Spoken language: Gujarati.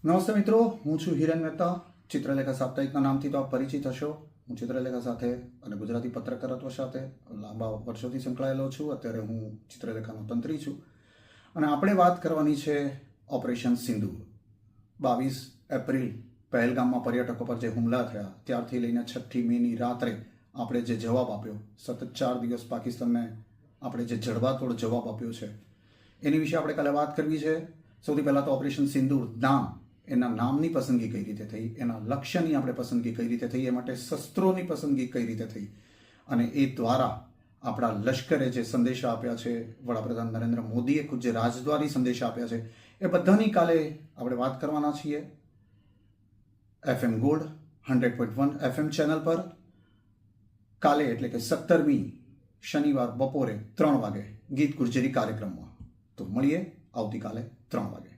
નમસ્તે મિત્રો, હું છું હિરેન મહેતા. ચિત્રલેખા સાપ્તાહિકના નામથી તો આપ પરિચિત હશો. હું ચિત્રલેખા સાથે અને ગુજરાતી પત્રકારત્વ સાથે લાંબા વર્ષોથી સંકળાયેલો છું. અત્યારે હું ચિત્રલેખાનો તંત્રી છું અને આપણે વાત કરવાની છે ઓપરેશન સિંદૂર. 22 એપ્રિલ પહેલગામમાં પર્યટકો પર જે હુમલા થયા ત્યારથી લઈને 6 મેની રાત્રે આપણે જે જવાબ આપ્યો, સતત 4 દિવસ પાકિસ્તાનને આપણે જે જડબાતોડ જવાબ આપ્યો છે એની વિશે આપણે કાલે વાત કરવી છે. સૌથી પહેલાં તો ઓપરેશન સિંદૂર નામ, એના નામની પસંદગી કઈ રીતે થઈ, એના લક્ષ્યની આપણે પસંદગી કઈ રીતે થઈ, એ માટે શસ્ત્રોની પસંદગી કઈ રીતે થઈ અને એ દ્વારા આપણા લશ્કરે જે સંદેશા આપ્યા છે, વડાપ્રધાન નરેન્દ્ર મોદીએ ખુદ જે રાજદ્વારી સંદેશા આપ્યા છે, એ બધાની કાલે આપણે વાત કરવાના છીએ. FM ગોલ્ડ 100.1 FM ચેનલ પર કાલે એટલે કે 17મી શનિવાર બપોરે 3 વાગે ગીત ગુર્જરી કાર્યક્રમમાં. તો મળીએ આવતીકાલે 3 વાગે.